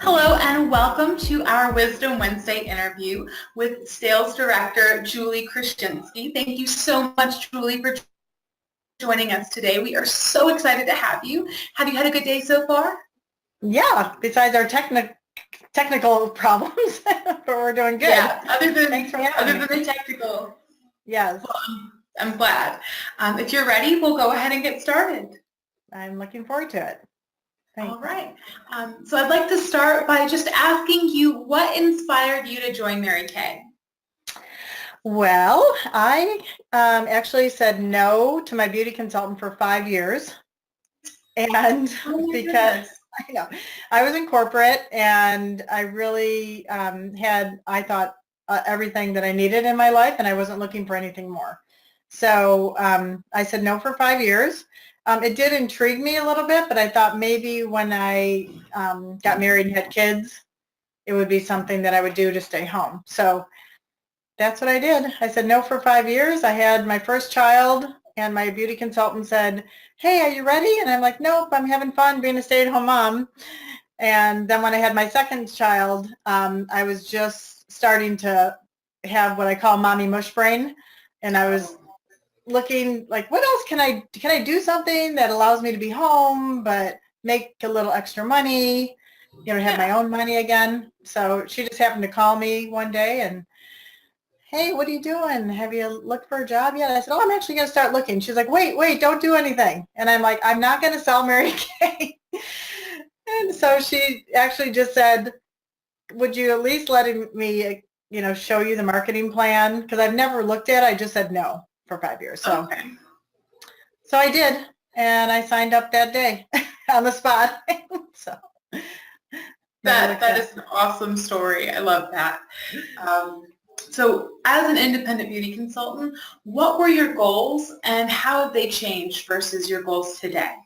Hello and welcome to our Wisdom Wednesday interview with Sales Director Julie Kraschinsky. Thank you so much, Julie, for joining us today. We are so excited to have you. Have you had a good day so far? Yeah, besides our technical problems, but we're doing good. Yeah, Thanks for having other me. than the technical, Yes, well, I'm glad. If you're ready, we'll go ahead and get started. I'm looking forward to it. All Thanks. right. So I'd like to start by just asking you what inspired you to join Mary Kay? Well, I actually said no to my beauty consultant for 5 years, and Oh my because goodness. I know I was in corporate and I really had, I thought, everything that I needed in my life, and I wasn't looking for anything more. So I said no for 5 years. It did intrigue me a little bit, but I thought maybe when I got married and had kids, it would be something that I would do to stay home. So that's what I did. I said no for 5 years. I had my first child, and my beauty consultant said, "Hey, are you ready?" And I'm like, "Nope, I'm having fun being a stay-at-home mom." And then when I had my second child, I was just starting to have what I call mommy mush brain, and I was looking like, what else can I do something that allows me to be home but make a little extra money, have my own money again. So she just happened to call me one day and, "Hey, what are you doing? Have you looked for a job yet?" I said, "Oh, I'm actually going to start looking." She's like, wait, don't do anything. And I'm like, "I'm not going to sell Mary Kay." And so she actually just said, "Would you at least let me, show you the marketing plan?" Because I've never looked at it. I just said no for 5 years. So Okay. So I did, and I signed up that day on the spot. So never looked That back. is an awesome story. I love that. Um, so as an independent beauty consultant, what were your goals and how have they changed versus your goals today?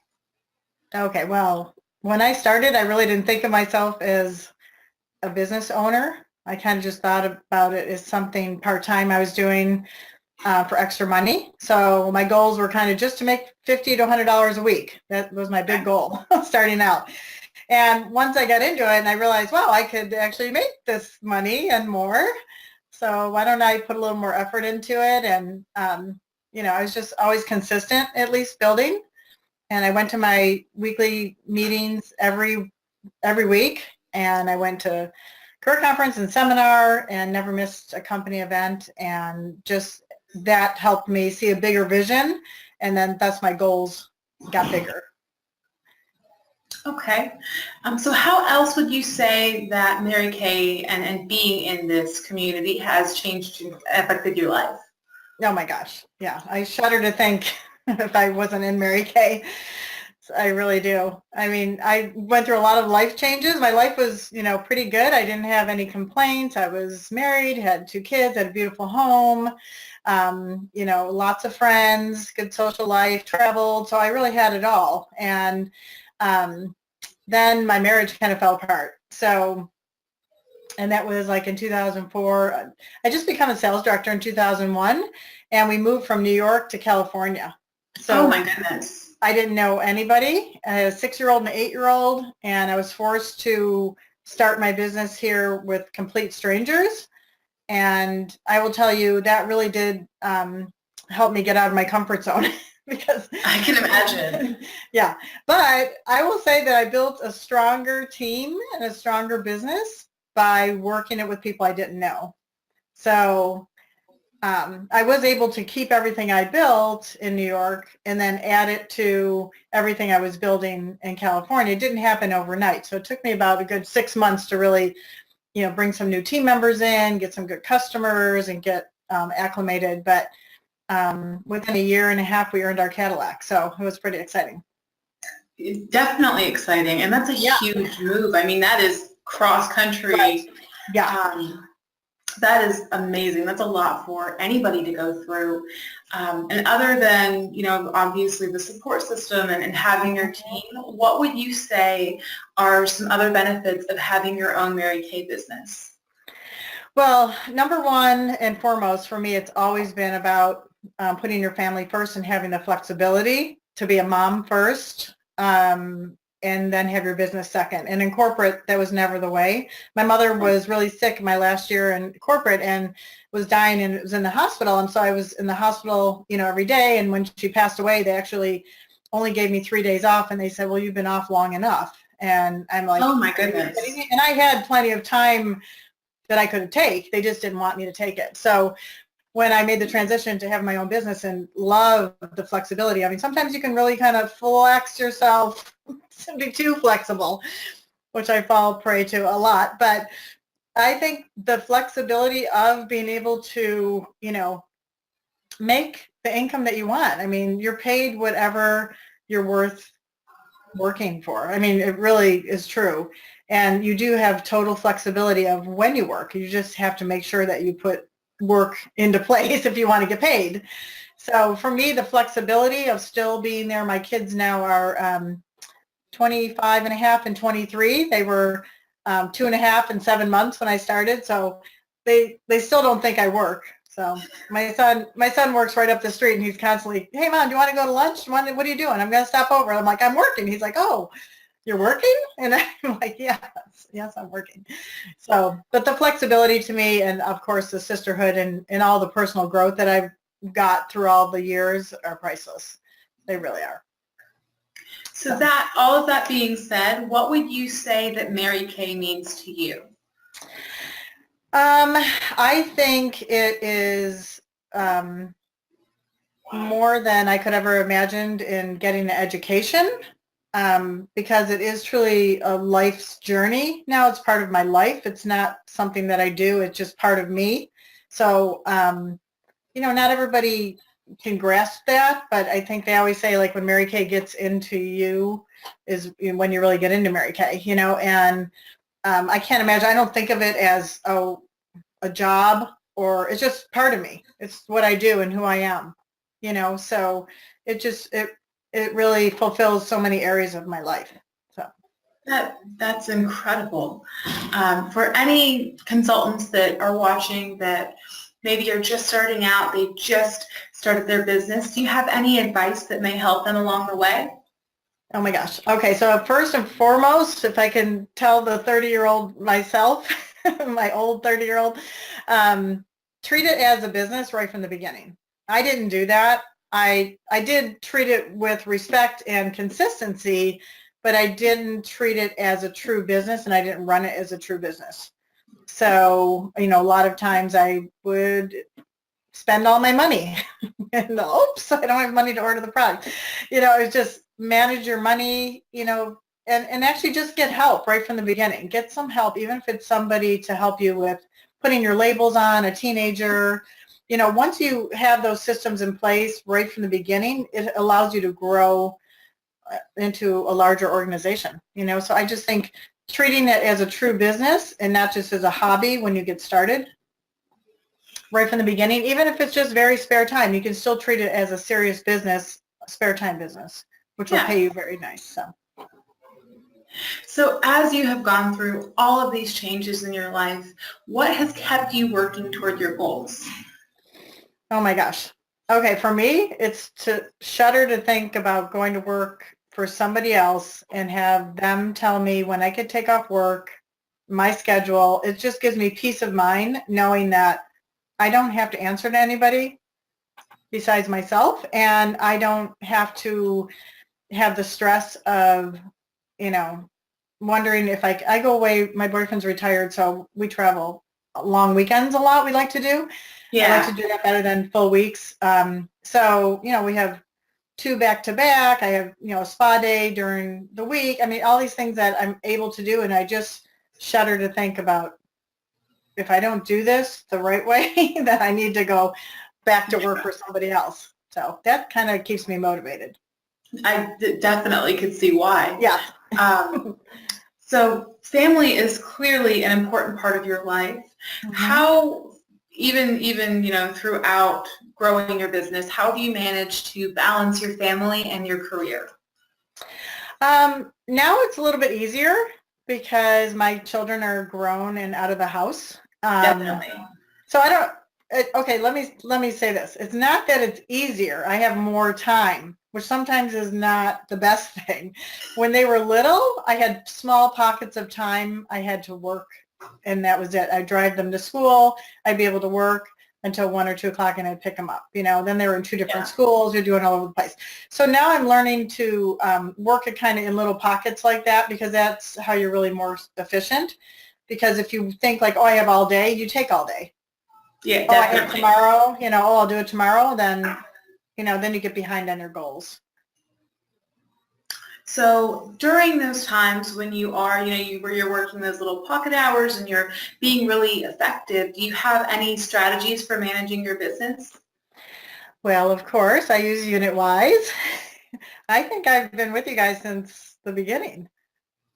Okay, well, when I started, I really didn't think of myself as a business owner. I kind of just thought about it as something part-time I was doing for extra money. So my goals were kind of just to make $50 to $100 a week. That was my big goal starting out. And once I got into it and I realized, wow, I could actually make this money and more. So why don't I put a little more effort into it? And, I was just always consistent, at least building. And I went to my weekly meetings every week. And I went to career conference and seminar and never missed a company event. And just that helped me see a bigger vision. And then thus my goals got bigger. Okay. So how else would you say that Mary Kay and being in this community has changed and affected your life? Oh my gosh. Yeah. I shudder to think if I wasn't in Mary Kay. I really do. I mean, I went through a lot of life changes. My life was, pretty good. I didn't have any complaints. I was married, had 2 kids, had a beautiful home, lots of friends, good social life, traveled. So I really had it all. And then my marriage kind of fell apart. So, and that was like in 2004. I just became a sales director in 2001, and we moved from New York to California. Oh So my goodness. I didn't know anybody. I had a 6-year-old and an 8-year-old, and I was forced to start my business here with complete strangers. And I will tell you that really did help me get out of my comfort zone because I can imagine. yeah. But I will say that I built a stronger team and a stronger business by working it with people I didn't know. So I was able to keep everything I built in New York and then add it to everything I was building in California. It didn't happen overnight. So it took me about a good 6 months to really, bring some new team members in, get some good customers, and get acclimated. But within a year and a half, we earned our Cadillac. So it was pretty exciting. It's definitely exciting. And that's a huge move. I mean, that is cross country. Right. Yeah. That is amazing. That's a lot for anybody to go through. And other than, obviously the support system and having your team, what would you say are some other benefits of having your own Mary Kay business? Well, number one and foremost for me, it's always been about putting your family first and having the flexibility to be a mom first. and then have your business second. And in corporate, that was never the way. My mother was really sick my last year in corporate and was dying and was in the hospital. And so I was in the hospital, every day. And when she passed away, they actually only gave me 3 days off. And they said, well, you've been off long enough. And I'm like, oh my goodness. And I had plenty of time that I could take. They just didn't want me to take it. So when I made the transition to have my own business and love the flexibility, I mean, sometimes you can really kind of flex yourself to be too flexible, which I fall prey to a lot. But I think the flexibility of being able to, make the income that you want. I mean, you're paid whatever you're worth working for. I mean, it really is true. And you do have total flexibility of when you work. You just have to make sure that you put work into place if you want to get paid. So for me, the flexibility of still being there, my kids now are 25 and a half and 23. They were 2.5 and 7 months when I started. So they still don't think I work. So my son works right up the street and he's constantly, hey mom, do you want to go to lunch? What are you doing? I'm going to stop over. I'm like, I'm working. He's like, oh, you're working? And I'm like, yes, I'm working. So, but the flexibility to me, and of course the sisterhood and all the personal growth that I've got through all the years are priceless. They really are. So that, all of that being said, what would you say that Mary Kay means to you? I think it is more than I could ever imagined in getting an education. Because it is truly a life's journey. Now it's part of my life. It's not something that I do. It's just part of me. So, not everybody can grasp that, but I think they always say, like, when Mary Kay gets into you is when you really get into Mary Kay, and I can't imagine. I don't think of it as a job, or it's just part of me. It's what I do and who I am, so it really fulfills so many areas of my life. So that's incredible. For any consultants that are watching that maybe are just starting out, they just started their business, do you have any advice that may help them along the way? Oh my gosh. Okay, so first and foremost, if I can tell the 30-year-old myself, my old 30-year-old, treat it as a business right from the beginning. I didn't do that. I did treat it with respect and consistency, but I didn't treat it as a true business, and I didn't run it as a true business. So, a lot of times I would spend all my money and oops, I don't have money to order the product. It's just manage your money, and actually just get help right from the beginning. Get some help, even if it's somebody to help you with putting your labels on, a teenager. Once you have those systems in place right from the beginning, it allows you to grow into a larger organization, So I just think treating it as a true business and not just as a hobby when you get started right from the beginning, even if it's just very spare time, you can still treat it as a serious business, a spare time business, which will pay you very nice. So as you have gone through all of these changes in your life, what has kept you working toward your goals? Oh my gosh. Okay, for me, it's to shudder to think about going to work for somebody else and have them tell me when I could take off work, my schedule. It just gives me peace of mind knowing that I don't have to answer to anybody besides myself, and I don't have to have the stress of, wondering if I go away. My boyfriend's retired, so we travel long weekends a lot. We like to do. Yeah. I like to do that better than full weeks. So, we have 2 back-to-back. I have, a spa day during the week. I mean, all these things that I'm able to do, and I just shudder to think about if I don't do this the right way, then I need to go back to work for somebody else. So that kind of keeps me motivated. I definitely could see why. Yeah. So family is clearly an important part of your life. Mm-hmm. How, even throughout growing your business, how do you manage to balance your family and your career? Now it's a little bit easier because my children are grown and out of the house. Definitely. So okay, let me say this. It's not that it's easier. I have more time which sometimes is not the best thing. When they were little, I had small pockets of time I had to work, and that was it. I'd drive them to school. I'd be able to work until 1 or 2 o'clock, and I'd pick them up. Then they were in 2 different schools. You're doing all over the place. So now I'm learning to work it kind of in little pockets like that, because that's how you're really more efficient. Because if you think like, oh, I have all day, you take all day. Yeah, oh, definitely. I have tomorrow, oh, I'll do it tomorrow, then, then you get behind on your goals. So during those times when you are, where you're working those little pocket hours and you're being really effective, do you have any strategies for managing your business? Well, of course, I use UnitWise. I think I've been with you guys since the beginning.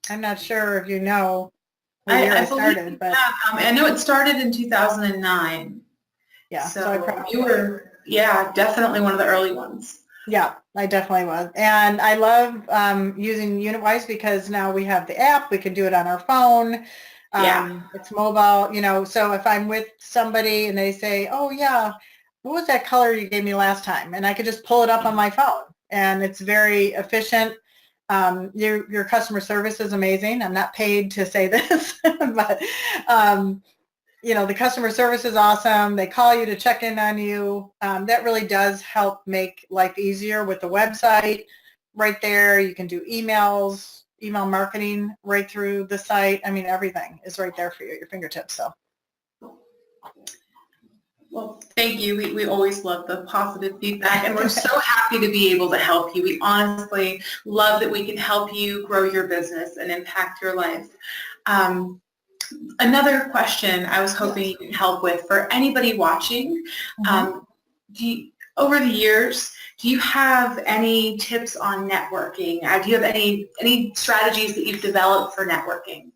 I'm not sure if you know what year I started, but I know it started in 2009. Yeah, so I probably you were, definitely one of the early ones. Yeah, I definitely was. And I love using UnitWise because now we have the app. We can do it on our phone. It's mobile, so if I'm with somebody and they say, oh, yeah, what was that color you gave me last time? And I could just pull it up on my phone. And it's very efficient. Your customer service is amazing. I'm not paid to say this, but the customer service is awesome. They call you to check in on you. That really does help make life easier with the website. Right there, you can do email marketing right through the site. I mean, everything is right there for you at your fingertips. So. Well, thank you. We always love the positive feedback, and we're so happy to be able to help you. We honestly love that we can help you grow your business and impact your life. Another question I was hoping you could help with for anybody watching, over the years, do you have any tips on networking? Do you have any strategies that you've developed for networking?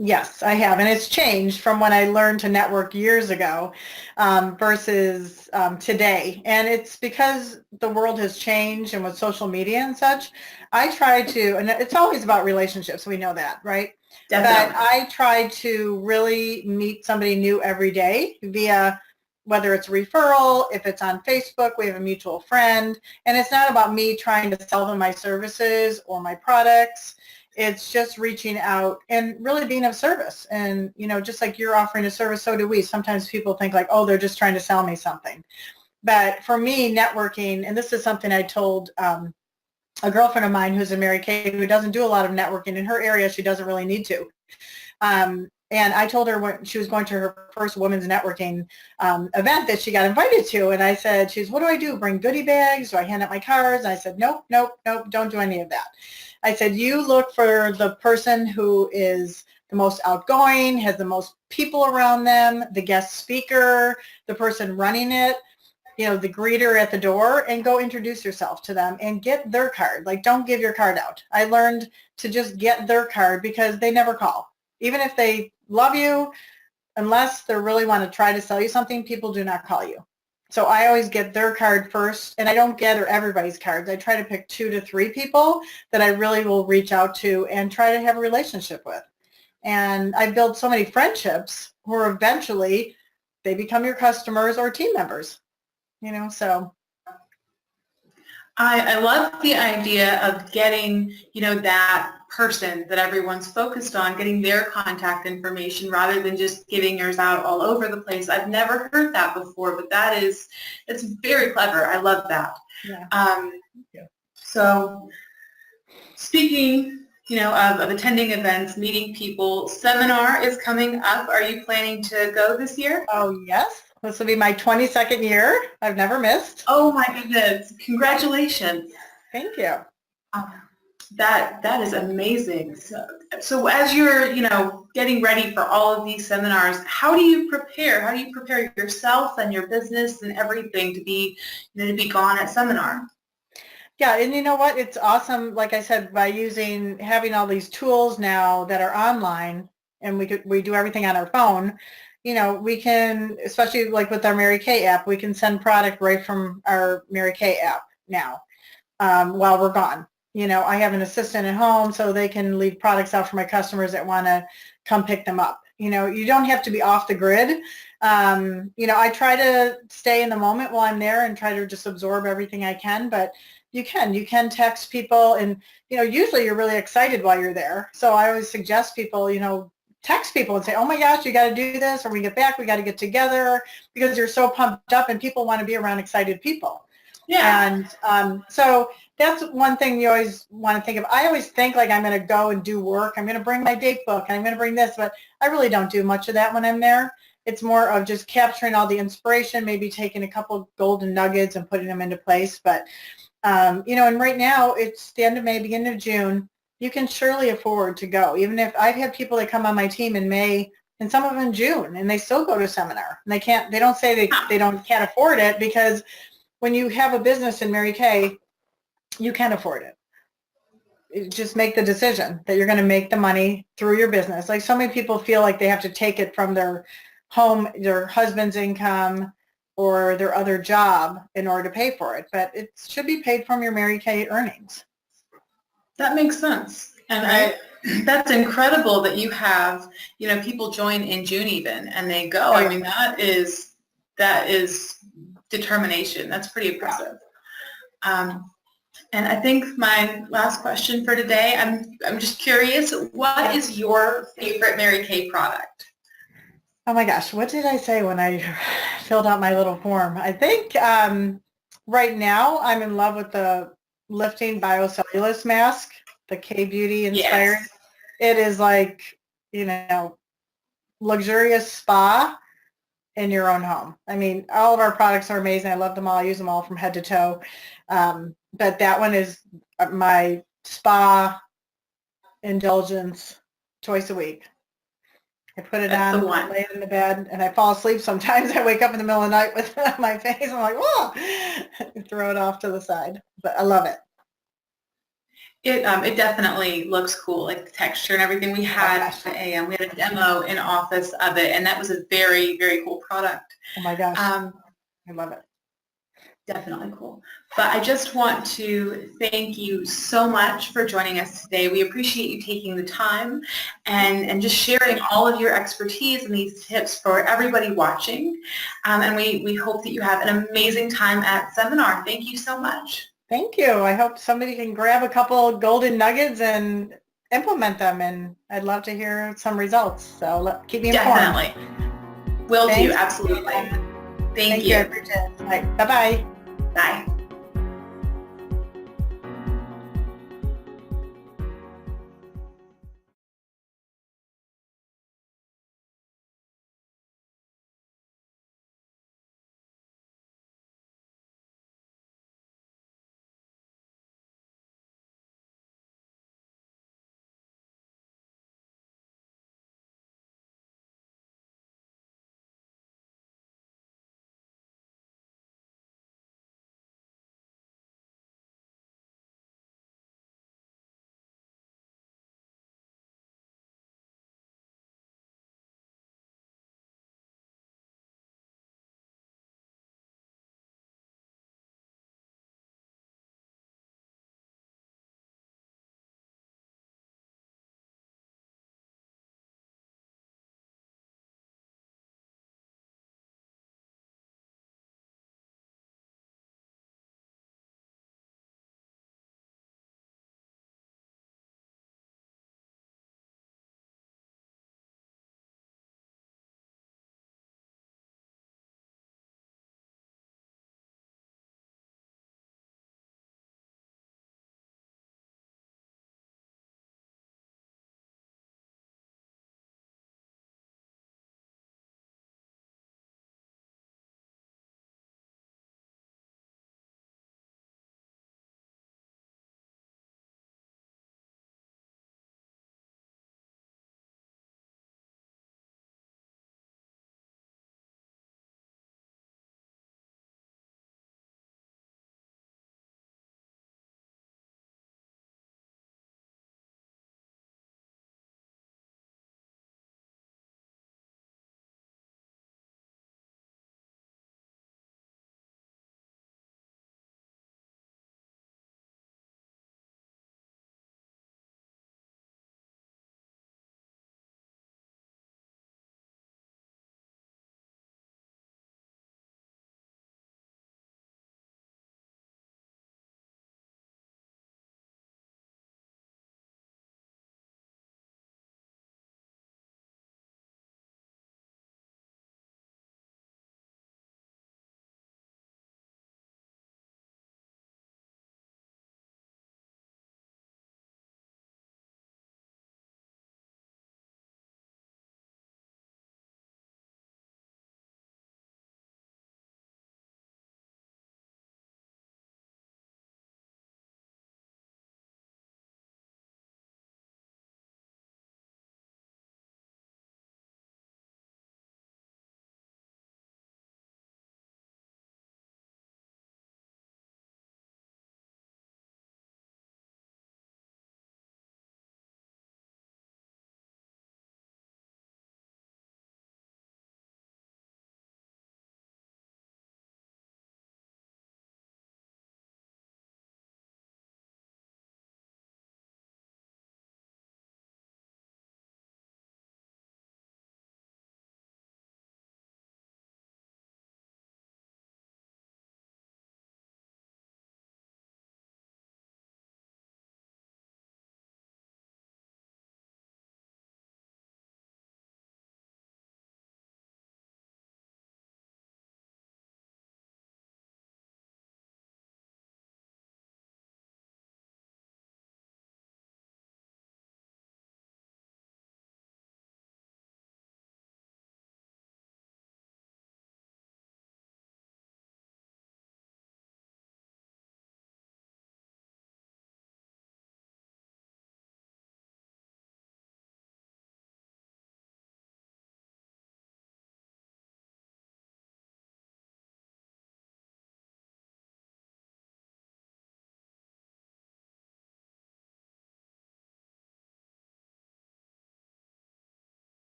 Yes, I have, and it's changed from when I learned to network years ago versus today. And it's because the world has changed, and with social media and such, I try to, and it's always about relationships, we know that, right? Definitely. But I try to really meet somebody new every day via whether it's referral, if it's on Facebook, we have a mutual friend, and it's not about me trying to sell them my services or my products. It's just reaching out and really being of service. And, just like you're offering a service, so do we. Sometimes people think like, oh, they're just trying to sell me something. But for me, networking, and this is something I told a girlfriend of mine who's in Mary Kay who doesn't do a lot of networking in her area. She doesn't really need to. And I told her when she was going to her first women's networking event that she got invited to. And I said, what do I do? Bring goodie bags? Do I hand out my cards? And I said, nope, don't do any of that. I said, you look for the person who is the most outgoing, has the most people around them, the guest speaker, the person running it, the greeter at the door, and go introduce yourself to them and get their card. Like, don't give your card out. I learned to just get their card because they never call. Even if they love you, unless they really want to try to sell you something, people do not call you. So I always get their card first, and I don't gather everybody's cards. I try to pick 2 to 3 people that I really will reach out to and try to have a relationship with. And I built so many friendships where eventually they become your customers or team members, so. I love the idea of getting, that person that everyone's focused on, getting their contact information rather than just giving yours out all over the place. I've never heard that before, but it's very clever. I love that. Yeah. So speaking, of attending events, meeting people, seminar is coming up. Are you planning to go this year? Oh, yes. This will be my 22nd year. I've never missed. Oh my goodness. Congratulations. Thank you. That is amazing. So as you're, getting ready for all of these seminars, how do you prepare? How do you prepare yourself and your business and everything to be gone at seminar? Yeah, and you know what? It's awesome, like I said, by having all these tools now that are online, and we do everything on our phone. We can, especially like with our Mary Kay app, we can send product right from our Mary Kay app now while we're gone. I have an assistant at home, so they can leave products out for my customers that want to come pick them up. You don't have to be off the grid. I try to stay in the moment while I'm there and try to just absorb everything I can, but you can text people, and usually you're really excited while you're there. So I always suggest people, text people and say, oh my gosh, you got to do this, or when we get back, we got to get together, because you're so pumped up and people want to be around excited people. Yeah. And so that's one thing you always want to think of. I always think like I'm going to go and do work. I'm going to bring my date book and I'm going to bring this, but I really don't do much of that when I'm there. It's more of just capturing all the inspiration, maybe taking a couple golden nuggets and putting them into place. But, and right now it's the end of May, beginning of June. You can surely afford to go. Even if I've had people that come on my team in May and some of them in June, and they still go to a seminar. And they don't say they can't afford it, because when you have a business in Mary Kay, you can afford it. Just make the decision that you're going to make the money through your business. Like, so many people feel like they have to take it from their home, their husband's income, or their other job in order to pay for it. But it should be paid from your Mary Kay earnings. That makes sense. And that's incredible that you have, people join in June even, and they go. I mean, that is determination. That's pretty impressive. And I think my last question for today, I'm just curious, what is your favorite Mary Kay product? Oh my gosh, what did I say when I filled out my little form? I think right now I'm in love with the lifting biocellulose mask, the K-Beauty inspired. Yes. It is like, luxurious spa in your own home. I mean, all of our products are amazing. I love them all. I use them all from head to toe. But that one is my spa indulgence twice a week. I put it on, lay it in the bed, and I fall asleep sometimes. I wake up in the middle of the night with my face. I'm like, whoa, throw it off to the side. But I love it. It definitely looks cool, like the texture and everything. We had we had a demo in office of it, and that was a very, very cool product. Oh my gosh, I love it. Definitely cool. But I just want to thank you so much for joining us today. We appreciate you taking the time and just sharing all of your expertise and these tips for everybody watching. And we hope that you have an amazing time at seminar. Thank you so much. Thank you. I hope somebody can grab a couple golden nuggets and implement them, and I'd love to hear some results. So keep me informed. Definitely. Will do. Absolutely. Thank you. I appreciate it. Bye. Bye-bye. Bye.